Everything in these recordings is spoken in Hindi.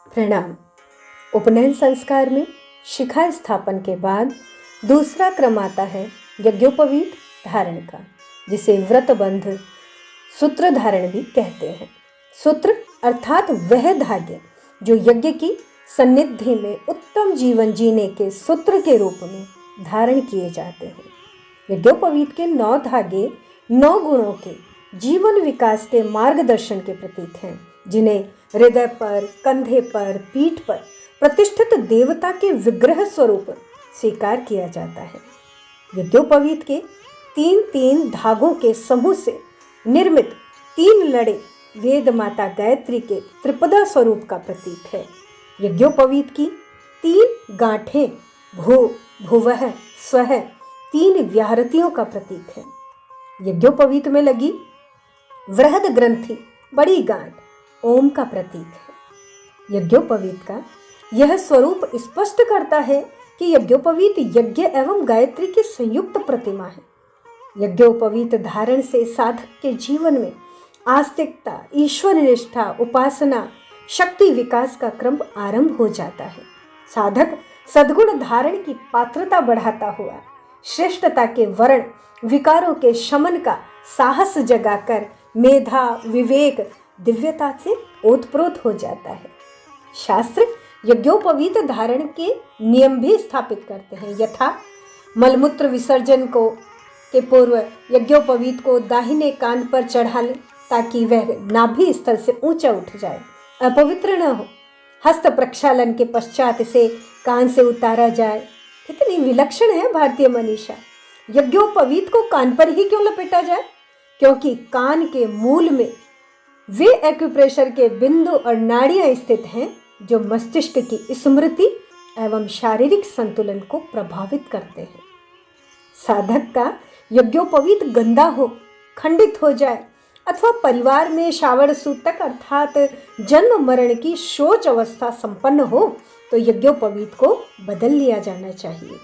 प्रणाम। उपनयन संस्कार में शिखा स्थापन के बाद दूसरा क्रम आता है यज्ञोपवीत धारण का, जिसे व्रतबंध सूत्र धारण भी कहते हैं। सूत्र अर्थात वह धागे जो यज्ञ की सन्निधि में उत्तम जीवन जीने के सूत्र के रूप में धारण किए जाते हैं। यज्ञोपवीत के 9 धागे 9 गुणों के जीवन विकास के मार्गदर्शन के प्रतीक हैं, जिन्हें हृदय पर, कंधे पर, पीठ पर प्रतिष्ठित देवता के विग्रह स्वरूप स्वीकार किया जाता है। यज्ञोपवीत के 3-3 धागों के समूह से निर्मित 3 लड़े वेद माता गायत्री के त्रिपदा स्वरूप का प्रतीक है। यज्ञोपवीत की 3 गांठें भू, भुवः, स्वः 3 व्याहृतियों का प्रतीक है। यज्ञोपवीत में लगी वृहद ग्रंथि, बड़ी गांठ, ओम का प्रतीक है। यज्ञोपवीत का यह स्वरूप स्पष्ट करता है कि यज्ञोपवीत यज्ञ एवं गायत्री की संयुक्त प्रतिमा है। यज्ञोपवीत धारण से साधक के जीवन में आस्तिकता, ईश्वर निष्ठा, उपासना, शक्ति विकास का क्रम आरंभ हो जाता है। साधक सद्गुण धारण की पात्रता बढ़ाता हुआ श्रेष्ठता के वर्ण विकारों के शमन का साहस जगाकर मेधा, विवेक, दिव्यता से ओतप्रोत हो जाता है। शास्त्र यज्ञोपवीत धारण के नियम भी स्थापित करते हैं, यथा मलमूत्र विसर्जन के पूर्व यज्ञोपवीत को दाहिने कान पर चढ़ा लें ताकि वह नाभि स्थल से ऊंचा उठ जाए, अपवित्र न हो। हस्त प्रक्षालन के पश्चात इसे कान से उतारा जाए। कितनी विलक्षण है भारतीय मनीषा। यज्ञोपवीत को कान पर ही क्यों लपेटा जाए? क्योंकि कान के मूल में वे एक्यूप्रेशर के बिंदु और नाड़ियां स्थित हैं जो मस्तिष्क की स्मृति एवं शारीरिक संतुलन को प्रभावित करते हैं। साधक का यज्ञोपवीत गंदा हो, खंडित हो जाए अथवा परिवार में शावड़ सूतक अर्थात जन्म मरण की शोच अवस्था संपन्न हो तो यज्ञोपवीत को बदल लिया जाना चाहिए।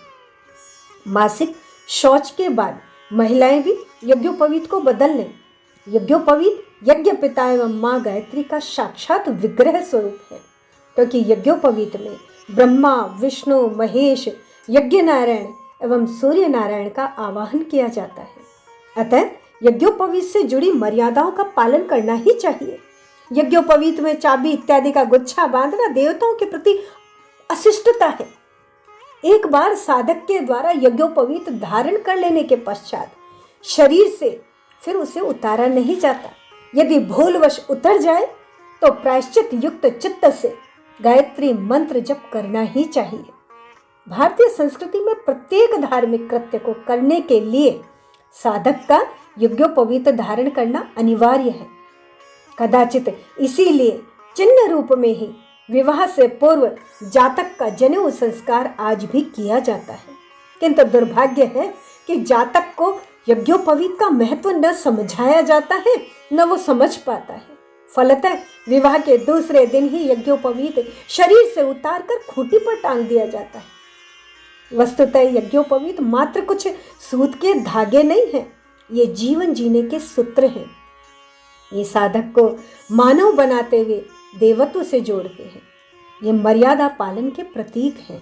मासिक शौच के बाद महिलाएं भी यज्ञोपवीत को बदल लें। यज्ञोपवीत यज्ञ पिता एवं माँ गायत्री का साक्षात विग्रह स्वरूप है, क्योंकि यज्ञोपवीत में ब्रह्मा, विष्णु, महेश, यज्ञ नारायण एवं सूर्य नारायण का आवाहन किया जाता है। अतः यज्ञोपवीत से जुड़ी मर्यादाओं का पालन करना ही चाहिए। यज्ञोपवीत में चाबी इत्यादि का गुच्छा बांधना देवताओं के प्रति अशिष्टता है। एक बार साधक के द्वारा यज्ञोपवीत धारण कर लेने के पश्चात शरीर से फिर उसे उतारा नहीं जाता। यदि भूलवश उतर जाए तो प्रायश्चित युक्त चित्त से गायत्री मंत्र जप करना ही चाहिए। भारतीय संस्कृति में प्रत्येक धार्मिक कृत्य को करने के लिए साधक का यज्ञोपवीत धारण करना अनिवार्य है। कदाचित इसीलिए चिन्ह रूप में ही विवाह से पूर्व जातक का जनेऊ संस्कार आज भी किया जाता है, किंतु दुर्भाग्य है कि जातक को यज्ञोपवीत का महत्व न समझाया जाता है, न वो समझ पाता है। फलतः विवाह के दूसरे दिन ही यज्ञोपवीत शरीर से उतारकर खूंटी पर टांग दिया जाता है। वस्तुतः यज्ञोपवीत मात्र कुछ सूत के धागे नहीं हैं, ये जीवन जीने के सूत्र हैं। ये साधक को मानव बनाते हुए देवत्व से जोड़ते हैं। ये मर्यादा पालन के प्रतीक हैं।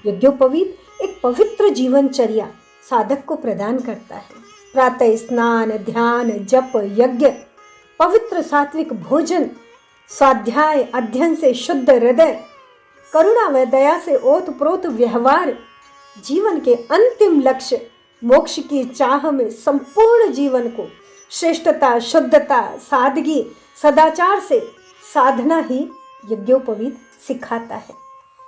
यज्ञोपवीत एक पवित्र जीवनचर्या साधक को प्रदान करता है। प्रातः स्नान, ध्यान, जप, यज्ञ, पवित्र सात्विक भोजन, स्वाध्याय, अध्ययन से शुद्ध हृदय, करुणा व दया से ओतप्रोत व्यवहार, जीवन के अंतिम लक्ष्य मोक्ष की चाह में संपूर्ण जीवन को श्रेष्ठता, शुद्धता, सादगी, सदाचार से साधना ही यज्ञोपवीत सिखाता है।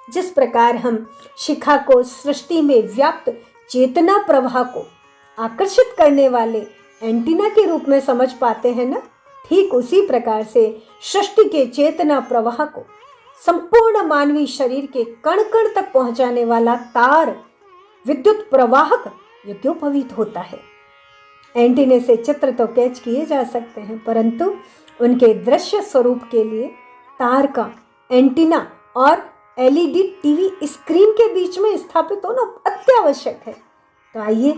जिस प्रकार हम शिखा को सृष्टि में व्याप्त चेतना प्रवाह को आकर्षित करने वाले एंटीना के रूप में समझ पाते हैं ना, ठीक उसी प्रकार से सृष्टि के चेतना प्रवाह को संपूर्ण मानवीय शरीर के कण कण तक पहुंचाने वाला तार, विद्युत प्रवाहक यज्ञोपवीत होता है। एंटीने से चित्र तो कैच किए जा सकते हैं, परंतु उनके दृश्य स्वरूप के लिए तार का एंटीना और एलईडी टीवी स्क्रीन के बीच में स्थापित होना अत्यावश्यक है। तो आइए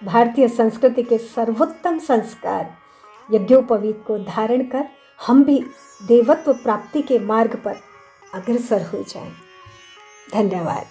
भारतीय संस्कृति के सर्वोत्तम संस्कार यज्ञोपवीत को धारण कर हम भी देवत्व प्राप्ति के मार्ग पर अग्रसर हो जाएं। धन्यवाद।